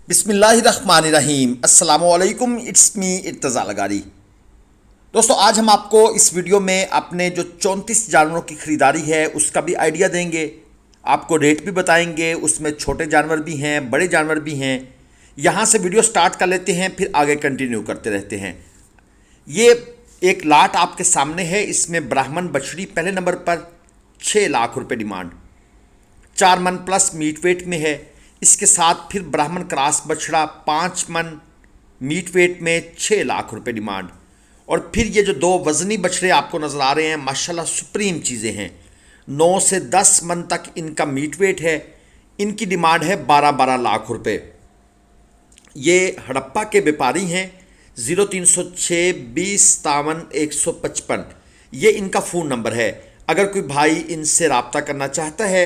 बिस्मिल्लाहिर्रहमानिर्रहीम अस्सलामुअलैकुम, it's me Irtaza लगारी। दोस्तों, आज हम आपको इस वीडियो में अपने जो 34 जानवरों की ख़रीदारी है उसका भी आइडिया देंगे, आपको रेट भी बताएंगे। उसमें छोटे जानवर भी हैं, बड़े जानवर भी हैं। यहाँ से वीडियो स्टार्ट कर लेते हैं, फिर आगे कंटिन्यू करते रहते हैं। ये एक लाट आपके सामने है। इसमें ब्राह्मण बछड़ी पहले नंबर पर 6 लाख रुपए डिमांड, 4 मन प्लस मीट वेट में है। इसके साथ फिर ब्राह्मण क्रॉस बछड़ा 5 मन मीट वेट में 6 लाख रुपए डिमांड। और फिर ये जो 2 वजनी बछड़े आपको नज़र आ रहे हैं, माशाल्लाह सुप्रीम चीज़ें हैं। 9 से 10 मन तक इनका मीट वेट है। इनकी डिमांड है 12-12 लाख रुपए। ये हड़प्पा के व्यापारी हैं। 0306 20 57 155 ये इनका फ़ोन नंबर है। अगर कोई भाई इनसे रब्ता करना चाहता है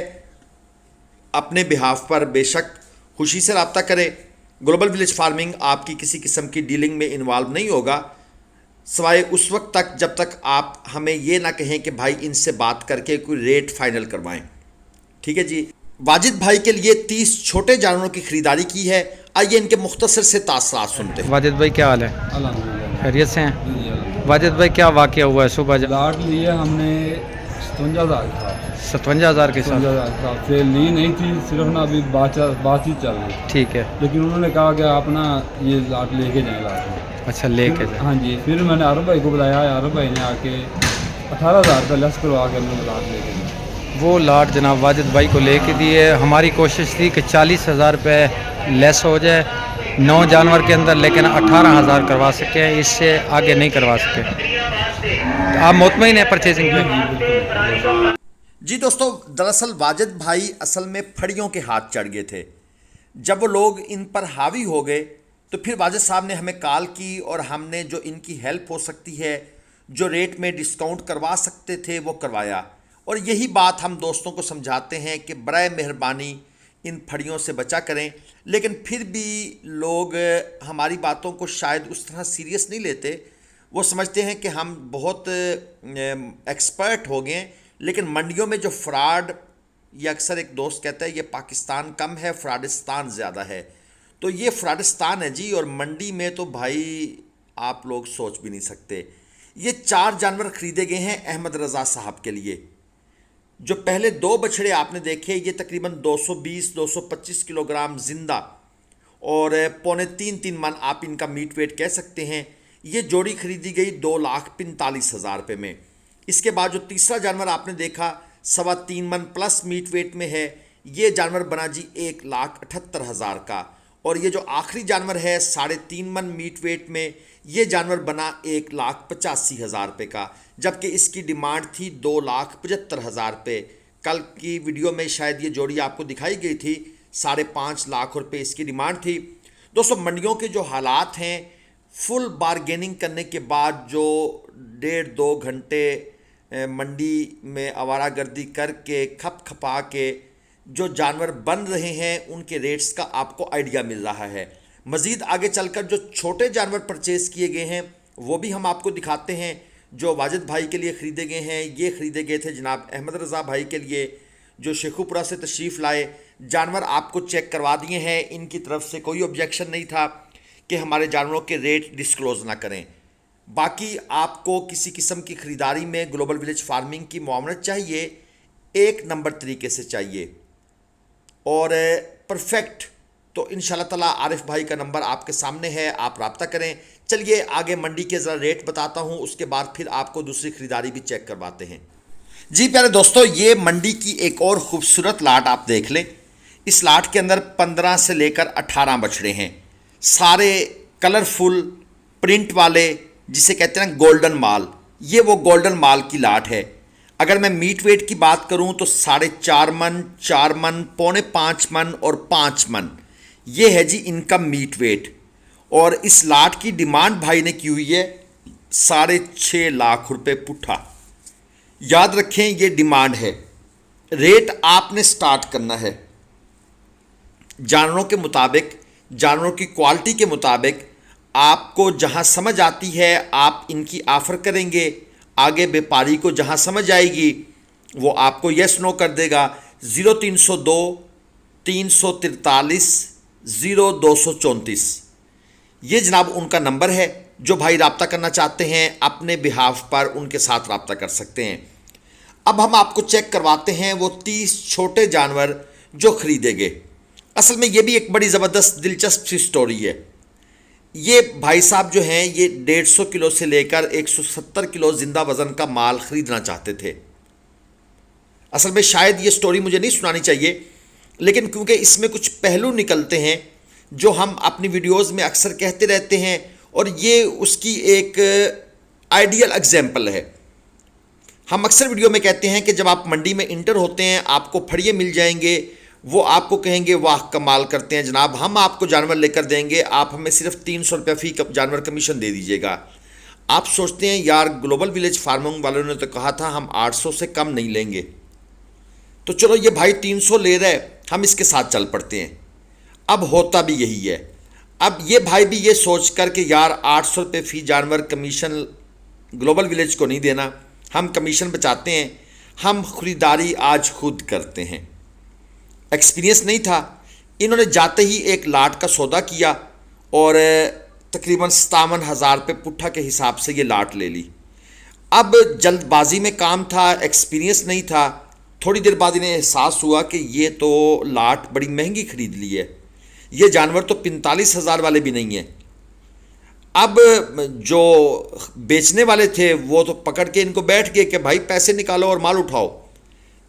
अपने बिहाफ पर, बेशक खुशी से रब्ता करें। ग्लोबल विलेज फार्मिंग आपकी किसी किस्म की डीलिंग में इन्वॉल्व नहीं होगा, सिवाय उस वक्त तक जब तक आप हमें ये ना कहें कि भाई इनसे बात करके कोई रेट फाइनल करवाएं। ठीक है जी। वाजिद भाई के लिए 30 छोटे जानवरों की खरीदारी की है। आइए इनके मुख्तसर से तासरात सुनते हैं। वाजिद भाई क्या हाल है? अल्हम्दुलिल्लाह खैरियत से हैं? जी। वाजिद भाई क्या वाक़या हुआ है सुबह? लाट लिए हमने 57,000 था। 57,000 के साथ? 57,000 था, फिर ली नहीं थी, सिर्फ ना अभी बातचीत चल रही। ठीक है। लेकिन उन्होंने कहा कि आप ना ये लाट लेके जाएं लाट में। अच्छा, लेके फिर- जाए। हाँ जी। फिर मैंने आरब भाई को बुलाया, आरब भाई ने आके 18,000 रुपये लेस करवा के हमने लाट लेके गए। वो लाट जनाब वाजिद भाई को लेके दिए। हमारी कोशिश थी कि 40,000 रुपये लेस हो जाए 9 जानवर के अंदर, लेकिन 18,000 करवा सके, इससे आगे नहीं करवा सके। तो आप मुतमईन हैं परचेजिंग पे? जी दोस्तों, दरअसल वाजिद भाई असल में फड़ियों के हाथ चढ़ गए थे। जब वो लोग इन पर हावी हो गए तो फिर वाजिद साहब ने हमें कॉल की और हमने जो इनकी हेल्प हो सकती है, जो रेट में डिस्काउंट करवा सकते थे, वो करवाया। और यही बात हम दोस्तों को समझाते हैं कि बराए मेहरबानी इन फड़ियों से बचा करें। लेकिन फिर भी लोग हमारी बातों को शायद उस तरह सीरियस नहीं लेते। वो समझते हैं कि हम बहुत एक्सपर्ट हो गए। लेकिन मंडियों में जो फ्रॉड, ये अक्सर एक दोस्त कहता है ये पाकिस्तान कम है, फ्रॉडिस्तान ज़्यादा है। तो ये फ्रॉडिस्तान है जी। और मंडी में तो भाई आप लोग सोच भी नहीं सकते। ये 4 जानवर खरीदे गए हैं अहमद रज़ा साहब के लिए। जो पहले 2 बछड़े आपने देखे, ये तकरीबन 220-225 किलोग्राम जिंदा और 2.5-3 मन आप इनका मीट वेट कह सकते हैं। ये जोड़ी खरीदी गई 2,45,000 रुपये में। इसके बाद जो तीसरा जानवर आपने देखा 3.25 मन प्लस मीट वेट में है, ये जानवर बना जी 1,78,000 का। और ये जो आखिरी जानवर है 3.5 मन मीट वेट में, ये जानवर बना 1,85,000 रुपये का। जबकि इसकी डिमांड थी 2,75,000 रुपये। कल की वीडियो में शायद ये जोड़ी आपको दिखाई गई थी, 5.5 लाख रुपये इसकी डिमांड थी। दोस्तों, मंडियों के जो हालात हैं, फुल बारगेनिंग करने के बाद जो 1.5-2 घंटे मंडी में आवारागर्दी करके खप खपा के जो जानवर बन रहे हैं, उनके रेट्स का आपको आइडिया मिल रहा है। मज़ीद आगे चलकर जो छोटे जानवर परचेज़ किए गए हैं वो भी हम आपको दिखाते हैं। जो वाजिद भाई के लिए ख़रीदे गए हैं, ये ख़रीदे गए थे जनाब अहमद रज़ा भाई के लिए, जो शेखुपुरा से तशरीफ़ लाए। जानवर आपको चेक करवा दिए हैं। इनकी तरफ से कोई ऑब्जेक्शन नहीं था कि हमारे जानवरों के रेट डिस्क्लोज़ ना करें। बाकी आपको किसी किस्म की ख़रीदारी में ग्लोबल विलेज फार्मिंग की मुआवनत चाहिए, एक नंबर तरीके से चाहिए और परफेक्ट, तो इंशाल्लाह ताला आरिफ भाई का नंबर आपके सामने है, आप रब्ता करें। चलिए आगे मंडी के ज़रा रेट बताता हूँ, उसके बाद फिर आपको दूसरी ख़रीदारी भी चेक करवाते हैं। जी प्यारे दोस्तों, ये मंडी की एक और ख़ूबसूरत लाट आप देख लें। इस लाट के अंदर 15 से लेकर 18 बछड़े हैं, सारे कलरफुल प्रिंट वाले, जिसे कहते हैं ना गोल्डन माल। ये वो गोल्डन माल की लाट है। अगर मैं मीट वेट की बात करूं तो 4.5 मन, 4 मन, 4.25 मन और 5 मन, ये है जी इनका मीट वेट। और इस लाट की डिमांड भाई ने की हुई है 6.5 लाख रुपए पुट्ठा। याद रखें, ये डिमांड है। रेट आपने स्टार्ट करना है जानवरों के मुताबिक, जानवरों की क्वालिटी के मुताबिक। आपको जहां समझ आती है आप इनकी ऑफ़र करेंगे, आगे व्यापारी को जहां समझ आएगी वो आपको यस नो कर देगा। 0302 343 0234। ये जनाब उनका नंबर है। जो भाई रब्ता करना चाहते हैं अपने बिहाफ पर उनके साथ रब्ता कर सकते हैं। अब हम आपको चेक करवाते हैं वो 30 छोटे जानवर जो खरीदे गए। असल में ये भी एक बड़ी ज़बरदस्त दिलचस्प सी स्टोरी है। ये भाई साहब जो हैं ये 150 किलो से लेकर 170 किलो ज़िंदा वज़न का माल ख़रीदना चाहते थे। असल में शायद ये स्टोरी मुझे नहीं सुनानी चाहिए, लेकिन क्योंकि इसमें कुछ पहलू निकलते हैं जो हम अपनी वीडियोज़ में अक्सर कहते रहते हैं, और ये उसकी एक आइडियल एग्जाम्पल है। हम अक्सर वीडियो में कहते हैं कि जब आप मंडी में इंटर होते हैं आपको फड़िए मिल जाएंगे, वो आपको कहेंगे वाह कमाल करते हैं जनाब, हम आपको जानवर लेकर देंगे, आप हमें सिर्फ 300 रुपये फ़ी जानवर कमीशन दे दीजिएगा। आप सोचते हैं यार ग्लोबल विलेज फार्मिंग वालों ने तो कहा था हम 800 से कम नहीं लेंगे, तो चलो ये भाई 300 ले रहे, हम इसके साथ चल पड़ते हैं। अब होता भी यही है। अब ये भाई भी ये सोच कर कि यार 800 रुपये फ़ी जानवर कमीशन ग्लोबल विलेज को नहीं देना, हम कमीशन बचाते हैं, हम ख़रीदारी आज खुद करते हैं। एक्सपीरियंस नहीं था, इन्होंने जाते ही एक लाट का सौदा किया और तकरीबन 57,000 रुपये पुट्ठा के हिसाब से ये लाट ले ली। अब जल्दबाजी में काम था, एक्सपीरियंस नहीं था। थोड़ी देर बाद इन्हें एहसास हुआ कि ये तो लाट बड़ी महंगी ख़रीद ली है, ये जानवर तो 45,000 वाले भी नहीं हैं। अब जो बेचने वाले थे वो तो पकड़ के इनको बैठ गए कि भाई पैसे निकालो और माल उठाओ।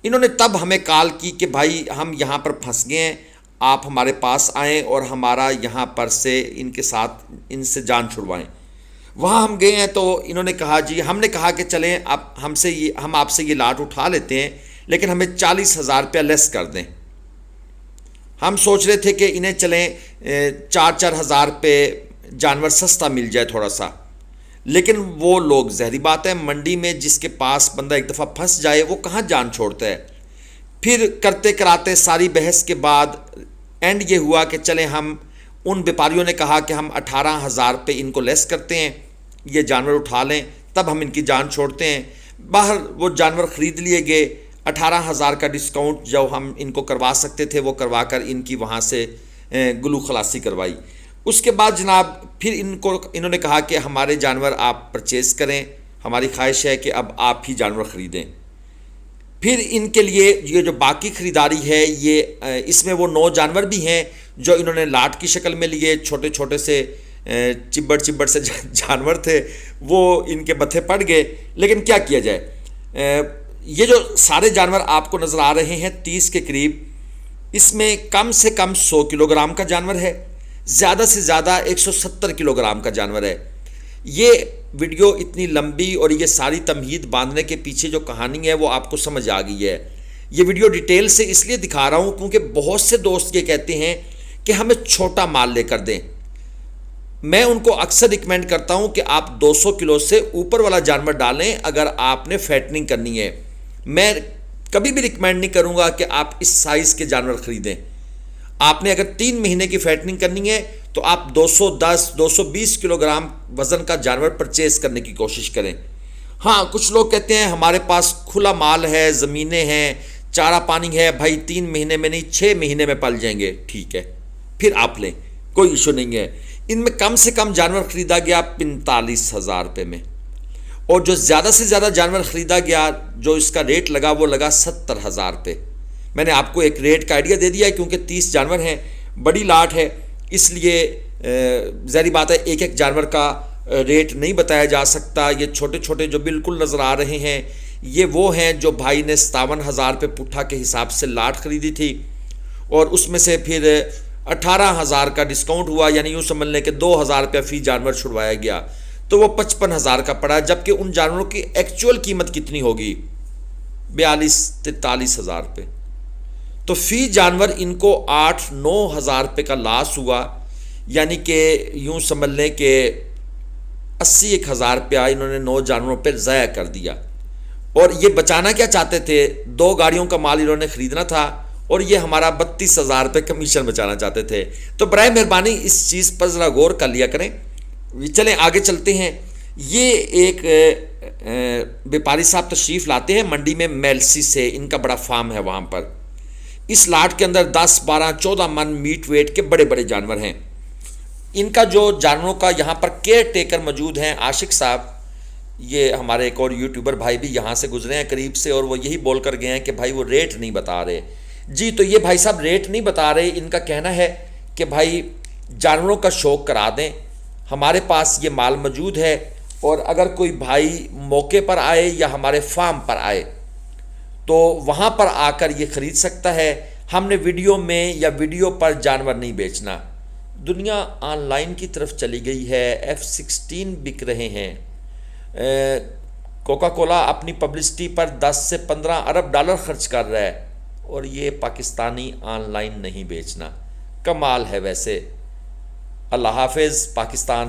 इन्होंने तब हमें कॉल की कि भाई हम यहाँ पर फंस गए हैं, आप हमारे पास आएँ और हमारा यहाँ पर से इनके साथ इनसे जान छुड़वाएं। वहाँ हम गए हैं तो इन्होंने कहा जी, हमने कहा कि चलें आप हम आपसे ये लाट उठा लेते हैं, लेकिन हमें 40,000 रुपया लेस कर दें। हम सोच रहे थे कि इन्हें चलें 4-4 हज़ार रुपये जानवर सस्ता मिल जाए थोड़ा सा, लेकिन वो लोग ज़हरी बात है मंडी में जिसके पास बंदा एक दफ़ा फंस जाए वो कहाँ जान छोड़ता है। फिर करते कराते सारी बहस के बाद एंड ये हुआ कि चलें हम, उन व्यापारियों ने कहा कि हम 18,000 रुपये इनको लेस करते हैं, ये जानवर उठा लें, तब हम इनकी जान छोड़ते हैं। बाहर वो जानवर ख़रीद लिए गए, 18,000 का डिस्काउंट जो हम इनको करवा सकते थे वो करवा कर इनकी वहाँ से गुलू खलासी करवाई। उसके बाद जनाब फिर इन्होंने कहा कि हमारे जानवर आप परचेज़ करें, हमारी ख्वाहिश है कि अब आप ही जानवर ख़रीदें। फिर इनके लिए ये जो बाकी ख़रीदारी है ये इसमें वो 9 जानवर भी हैं जो इन्होंने लाट की शक्ल में लिए। छोटे छोटे से चिब्बड़ से जानवर थे, वो इनके बत्थे पड़ गए, लेकिन क्या किया जाए। ये जो सारे जानवर आपको नज़र आ रहे हैं 30 के करीब, इसमें कम से कम 100 किलोग्राम का जानवर है, ज़्यादा से ज़्यादा 170 किलोग्राम का जानवर है। ये वीडियो इतनी लंबी और ये सारी तमहीद बांधने के पीछे जो कहानी है वो आपको समझ आ गई है। ये वीडियो डिटेल से इसलिए दिखा रहा हूँ क्योंकि बहुत से दोस्त ये कहते हैं कि हमें छोटा माल लेकर दें। मैं उनको अक्सर रिकमेंड करता हूँ कि आप 200 किलो से ऊपर वाला जानवर डालें अगर आपने फैटनिंग करनी है। मैं कभी भी रिकमेंड नहीं करूँगा कि आप इस साइज़ के जानवर ख़रीदें। आपने अगर 3 महीने की फैटनिंग करनी है तो आप 210-220 किलोग्राम वज़न का जानवर परचेज़ करने की कोशिश करें। हाँ, कुछ लोग कहते हैं हमारे पास खुला माल है, ज़मीनें हैं, चारा पानी है, भाई 3 महीने में नहीं 6 महीने में पल जाएंगे, ठीक है, फिर आप लें, कोई इशू नहीं है। इनमें कम से कम जानवर ख़रीदा गया 45,000 रुपये में, और जो ज़्यादा से ज़्यादा जानवर ख़रीदा गया जो इसका रेट लगा वो लगा 70,000 रुपये। मैंने आपको एक रेट का आइडिया दे दिया है क्योंकि 30 जानवर हैं, बड़ी लाट है, इसलिए ज़ाहिर बात है एक एक जानवर का रेट नहीं बताया जा सकता। ये छोटे छोटे जो बिल्कुल नज़र आ रहे हैं ये वो हैं जो भाई ने 57,000 रुपये पुट्ठा के हिसाब से लाट ख़रीदी थी, और उसमें से फिर 18,000 का डिस्काउंट हुआ, यानी यूँ समझ लें कि 2,000 रुपया फ़ी जानवर छुड़वाया गया, तो वो 55,000 का पड़ा। जबकि उन जानवरों की एक्चुअल कीमत कितनी होगी, 42-43,000 रुपये। तो फ़ी जानवर इनको 8-9 हज़ार रुपये का लॉस हुआ, यानी कि यूँ समझ लें कि 80,000 रुपया इन्होंने 9 जानवरों पे ज़ाया कर दिया। और ये बचाना क्या चाहते थे, 2 गाड़ियों का माल इन्होंने ख़रीदना था और ये हमारा 32,000 रुपये कमीशन बचाना चाहते थे। तो बराए मेहरबानी इस चीज़ पर ज़रा गौर कर लिया करें। चलें आगे चलते हैं। ये एक व्यापारी साहब तशरीफ़ लाते हैं मंडी में मेलसी से, इनका बड़ा फार्म है वहाँ पर। इस लाट के अंदर 10, 12, 14 मन मीट वेट के बड़े बड़े जानवर हैं। इनका जो जानवरों का यहाँ पर केयर टेकर मौजूद हैं, आशिक साहब, ये हमारे एक और यूट्यूबर भाई भी यहाँ से गुजरे हैं करीब से, और वो यही बोल कर गए हैं कि भाई वो रेट नहीं बता रहे। जी, तो ये भाई साहब रेट नहीं बता रहे। इनका कहना है कि भाई जानवरों का शौक़ करा दें, हमारे पास ये माल मौजूद है, और अगर कोई भाई मौके पर आए या हमारे फार्म पर आए तो वहाँ पर आकर ये ख़रीद सकता है। हमने वीडियो में या वीडियो पर जानवर नहीं बेचना। दुनिया ऑनलाइन की तरफ चली गई है, F-16 बिक रहे हैं, कोका कोला अपनी पब्लिसिटी पर 10 से 15 अरब डॉलर खर्च कर रहा है, और ये पाकिस्तानी ऑनलाइन नहीं बेचना। कमाल है वैसे। अल्लाह हाफिज़। पाकिस्तान।